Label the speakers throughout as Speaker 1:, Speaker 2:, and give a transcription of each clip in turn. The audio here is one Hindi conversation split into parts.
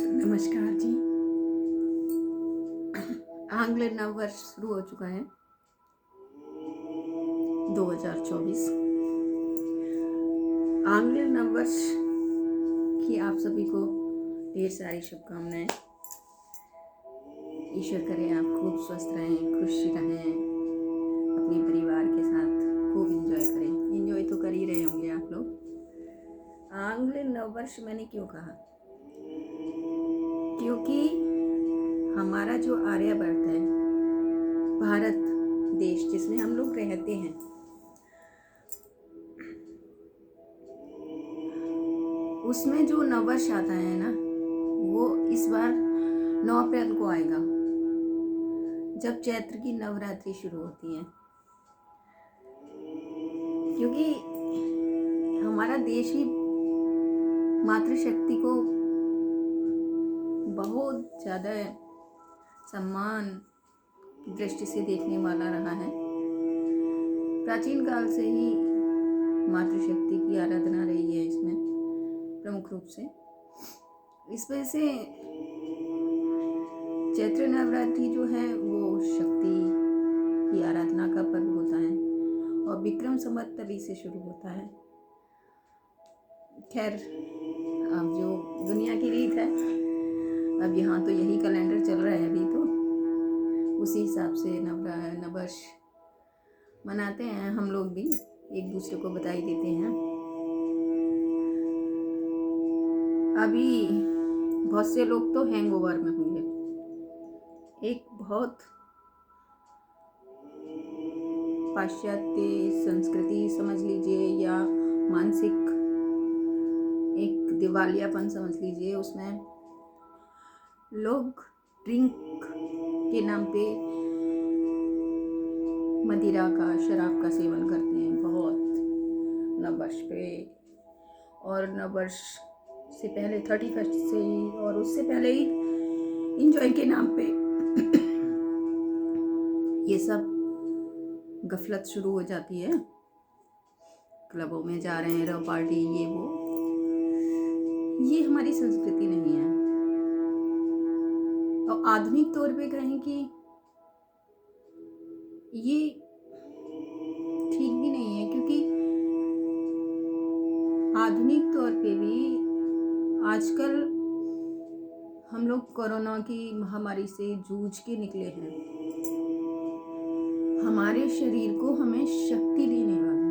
Speaker 1: नमस्कार जी। आंग्ल नव वर्ष शुरू हो चुका है 2024। आंग्ल नव वर्ष की आप सभी को ढेर सारी शुभकामनाएं। ईश्वर करे आप खूब स्वस्थ रहें, खुश रहें, अपने परिवार के साथ खूब एंजॉय करें। एंजॉय तो कर ही रहे होंगे आप लोग। आंग्ल नव वर्ष मैंने क्यों कहा? क्योंकि हमारा जो आर्यवर्त है, भारत देश जिसमें हम लोग रहते हैं, उसमें जो नववर्ष आता है ना, वो इस बार 9 अप्रैल को आएगा, जब चैत्र की नवरात्रि शुरू होती है। क्योंकि हमारा देश ही मातृशक्ति को बहुत ज़्यादा सम्मान की दृष्टि से देखने वाला रहा है। प्राचीन काल से ही मातृशक्ति की आराधना रही है इसमें प्रमुख रूप से। इस वजह से चैत्र नवरात्रि जो है वो शक्ति की आराधना का पर्व होता है और विक्रम संवत तभी से शुरू होता है। खैर, अब जो दुनिया की रीत है, अब यहाँ तो यही कैलेंडर चल रहा है अभी, तो उसी हिसाब से नववर्ष मनाते हैं हम लोग भी, एक दूसरे को बधाई देते हैं। अभी बहुत से लोग तो हैंगओवर में होंगे। एक बहुत पाश्चात्य संस्कृति समझ लीजिए या मानसिक एक दिवालियापन समझ लीजिए, उसमें लोग ड्रिंक के नाम पे मदिरा का, शराब का सेवन करते हैं बहुत नववर्ष पे। और नववर्ष से पहले 31 से ही और उससे पहले ही इंजॉय के नाम पे ये सब गफलत शुरू हो जाती है। क्लबों में जा रहे हैं, रव पार्टी, ये वो। ये हमारी संस्कृति नहीं है। और आधुनिक तौर पे कहें कि ये ठीक भी नहीं है, क्योंकि आधुनिक तौर पे भी आजकल हम लोग कोरोना की महामारी से जूझ के निकले हैं। हमारे शरीर को हमें शक्ति देने वाले,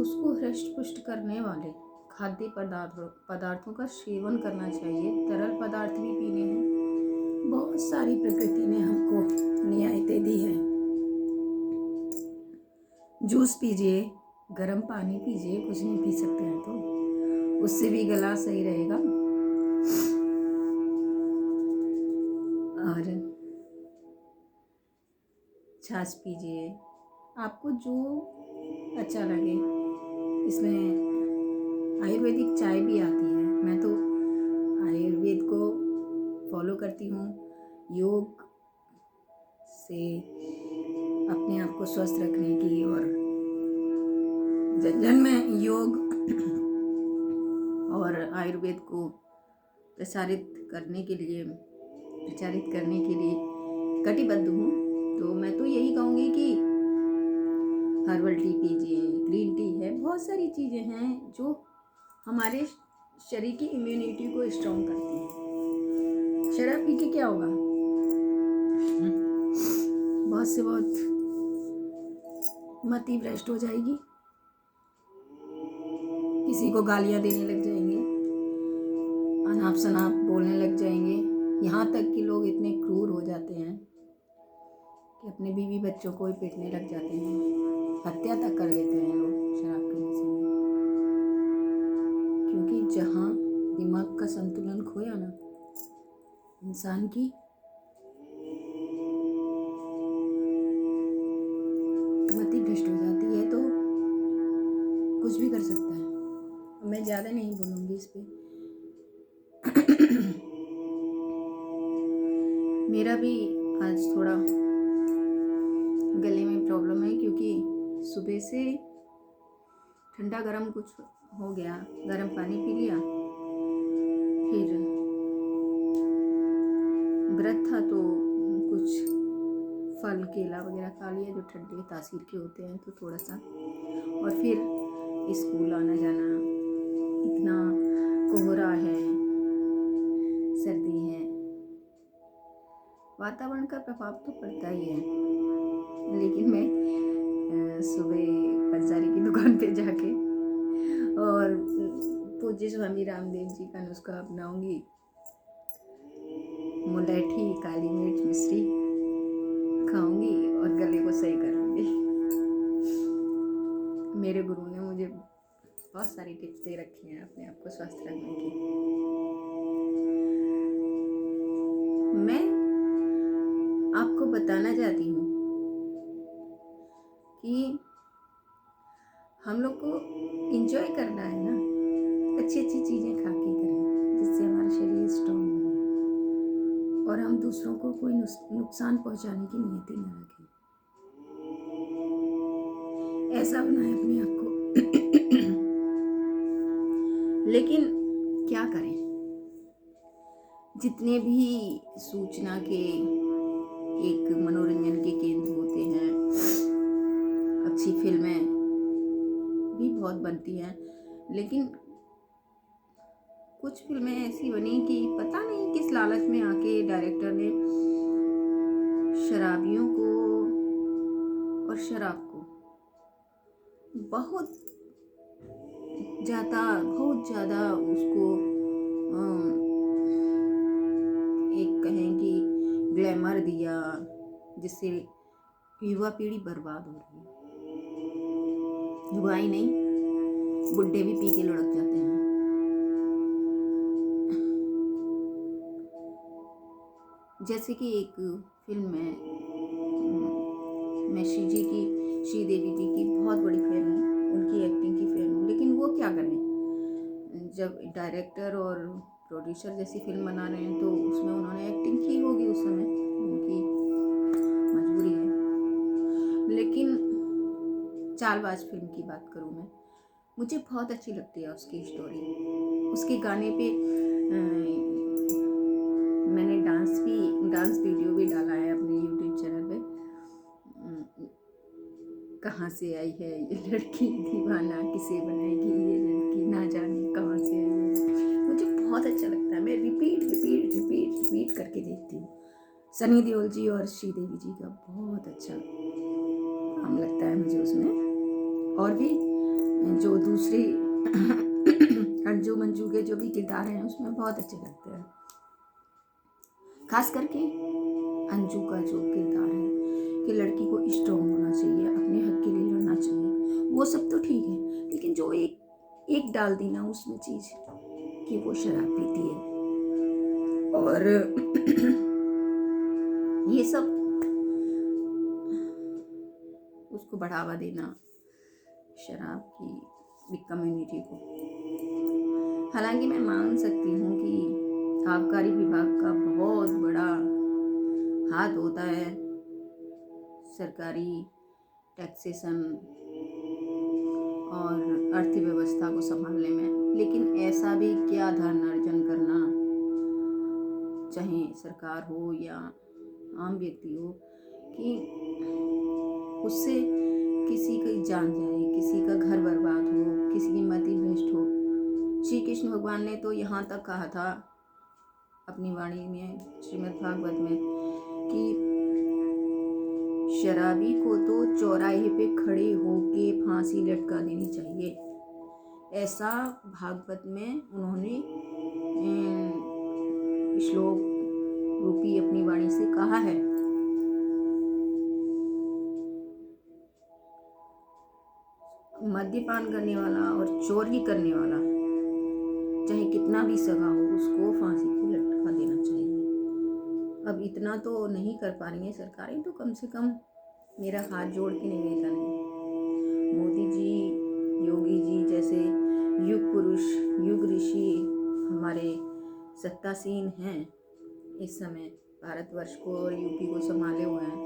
Speaker 1: उसको हृष्ट पुष्ट करने वाले खाद्य पदार्थों का सेवन करना चाहिए। तरल पदार्थ भी पीने हैं। बहुत सारी प्रकृति ने हमको रियायतें दी है। जूस पीजिए, गर्म पानी पीजिए, कुछ नहीं पी सकते हैं तो उससे भी गला सही रहेगा। और छाछ पीजिए, आपको जो अच्छा लगे। इसमें आयुर्वेदिक चाय भी आती है। मैं तो आयुर्वेद को फॉलो करती हूँ। योग से अपने आप को स्वस्थ रखने की और जन में योग और आयुर्वेद को प्रचारित करने के लिए कटिबद्ध हूँ। तो मैं तो यही कहूँगी कि हर्बल टी पीजिए, ग्रीन टी है, बहुत सारी चीज़ें हैं जो हमारे शरीर की इम्यूनिटी को स्ट्रॉन्ग करती हैं। शराब पी के क्या होगा? बहुत से बहुत मति भ्रष्ट हो जाएगी, किसी को गालियाँ देने लग जाएंगे, अनाप शनाप बोलने लग जाएंगे। यहाँ तक कि लोग इतने क्रूर हो जाते हैं कि अपने बीवी बच्चों को ही पीटने लग जाते हैं, हत्या तक कर लेते हैं लोग शराब पीने से। क्योंकि जहाँ दिमाग का संतुलन खोया ना इंसान की, मति भ्रष्ट हो जाती है, तो कुछ भी कर सकता है। मैं ज़्यादा नहीं बोलूँगी इस पे। मेरा भी आज थोड़ा गले में प्रॉब्लम है, क्योंकि सुबह से ठंडा गरम कुछ हो गया, गरम पानी पी लिया फिर व्रत था तो कुछ फल केला वगैरह खा लिया जो ठंडी तासीर के होते हैं, तो थोड़ा सा। और फिर स्कूल आना जाना, इतना कोहरा है, सर्दी है, वातावरण का प्रभाव तो पड़ता ही है। लेकिन मैं सुबह पंसारी की दुकान पे जाके और पूज्य स्वामी रामदेव जी का नुस्खा अपनाऊंगी। मुलैठी, काली मिर्च, मिश्री खाऊंगी और गले को सही करूंगी। मेरे गुरु ने मुझे बहुत सारी टिप्स दे रखी हैं अपने आप को स्वस्थ रखने की। मैं आपको बताना चाहती हूँ कि हम लोग को एंजॉय करना है ना, अच्छी अच्छी चीज़ें खा के करें जिससे हमारा शरीर स्ट्रॉन्ग बने और हम दूसरों को कोई नुकसान पहुंचाने की नियति न रखें। ऐसा बनाएं अपने आप को। लेकिन क्या करें, जितने भी सूचना के एक मनोरंजन के केंद्र होते हैं, अच्छी फिल्में भी बहुत बनती हैं, लेकिन कुछ फिल्में ऐसी बनी कि पता नहीं किस लालच में आके डायरेक्टर ने शराबियों को और शराब को बहुत ज़्यादा उसको एक कहें कि ग्लैमर दिया, जिससे युवा पीढ़ी बर्बाद हो रही है। युवा ही नहीं, बुड्ढे भी पी के लुढ़क जाते हैं। जैसे कि एक फिल्म में मैं श्रीदेवी जी की बहुत बड़ी फैन हूँ, उनकी एक्टिंग की फैन हूँ, लेकिन वो क्या करें, जब डायरेक्टर और प्रोड्यूसर जैसी फिल्म बना रहे हैं तो उसमें उन्होंने एक्टिंग की होगी, उस समय उनकी मजबूरी है। लेकिन चालबाज फिल्म की बात करूँ मैं, मुझे बहुत अच्छी लगती है उसकी स्टोरी। उसके गाने पे मैंने डांस वीडियो भी डाला है अपने यूट्यूब चैनल पे। कहाँ से आई है ये लड़की, दीवाना किसे बनाएगी ये लड़की, ना जाने कहाँ से आई है। मुझे बहुत अच्छा लगता है, मैं रिपीट करके देखती हूँ। सनी देओल जी और श्रीदेवी जी का बहुत अच्छा काम लगता है मुझे उसमें। और भी जो दूसरी अंजू मंजू के जो भी किरदार हैं उसमें बहुत अच्छे लगते हैं। खास करके अंजू का जो किरदार है कि लड़की को स्ट्रॉन्ग होना चाहिए, अपने हक के लिए लड़ना चाहिए, वो सब तो ठीक है, लेकिन जो एक डाल दी ना उसमें चीज़ कि वो शराब पीती है और ये सब उसको बढ़ावा देना शराब की कम्युनिटी को। हालांकि मैं मान सकती हूँ कि आबकारी विभाग का बहुत बड़ा हाथ होता है सरकारी टैक्सेशन और अर्थव्यवस्था को संभालने में, लेकिन ऐसा भी क्या धन अर्जन करना, चाहे सरकार हो या आम व्यक्ति हो, कि उससे किसी की जान जाए, किसी का घर बर्बाद हो, किसी की मति भ्रष्ट हो। श्री कृष्ण भगवान ने तो यहाँ तक कहा था अपनी वाणी में, श्रीमद् भागवत में, कि शराबी को तो चौराहे पे खड़े होके फांसी लटका देनी चाहिए। ऐसा भागवत में उन्होंने श्लोक रूपी अपनी वाणी से कहा है। मद्यपान करने वाला और चोरी करने वाला चाहे कितना भी सगा हो, उसको फांसी पे लटका देना चाहिए। अब इतना तो नहीं कर पा रही है सरकारें, तो कम से कम मेरा हाथ जोड़ के निवेदन है, मोदी जी, योगी जी जैसे युग पुरुष, युग ऋषि हमारे सत्तासीन हैं इस समय, भारतवर्ष को और यूपी को संभाले हुए हैं।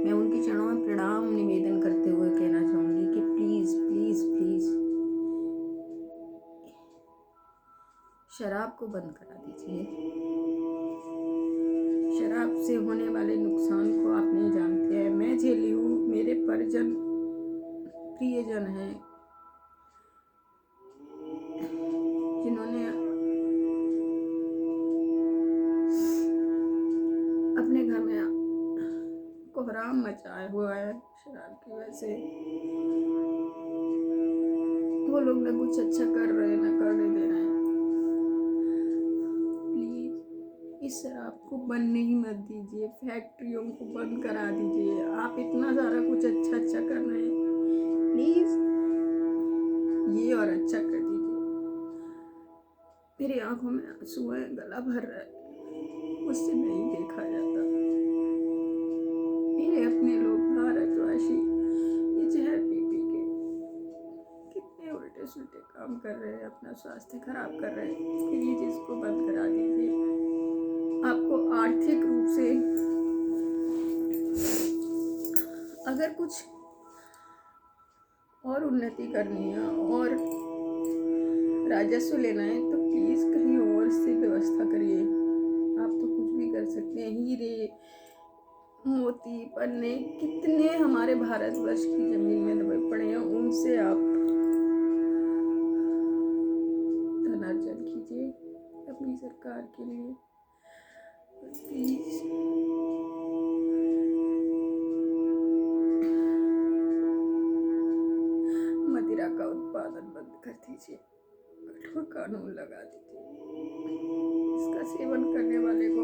Speaker 1: मैं उनके चरणों में प्रणाम निवेदन करते हुए कहना चाहूँगी कि प्लीज़ प्लीज़ प्लीज़ शराब को बंद करा दीजिए। शराब से होने वाले नुकसान को आप नहीं जानते हैं। मैं झेली हूँ, मेरे परिजन प्रियजन हैं जिन्होंने अपने घर में कोहराम मचाया हुआ है शराब की वजह से। वो लोग ना कुछ अच्छा कर रहे हैं ना करने दे रहे हैं। प्लीज इस शराब को बंद नहीं मत दीजिए, फैक्ट्रियों को बंद करा दीजिए। आप इतना सारा कुछ अच्छा अच्छा कर रहे हैं, प्लीज ये और अच्छा कर दीजिए। मेरी आंखों में आंसू है, गला भर रहा है, मुझसे नहीं देखा जाता। मेरे अपने लोग भारतवासी ये जहर पी पी के कितने उल्टे सुल्टे काम कर रहे हैं, अपना स्वास्थ्य खराब कर रहे हैं। प्लीज इसको बंद करा दीजिए। आपको आर्थिक रूप से अगर कुछ और उन्नति करनी है और राजस्व लेना है तो प्लीज कहीं और से व्यवस्था करिए। आप तो कुछ भी कर सकते हैं। हीरे मोती पन्ने कितने हमारे भारतवर्ष की जमीन में दबे पड़े हैं, उनसे आप धनार्जन कीजिए अपनी सरकार के लिए। प्लीज मदिरा का उत्पादन बंद कर दीजिए, कठोर कानून लगा दीजिए। इसका सेवन करने वाले को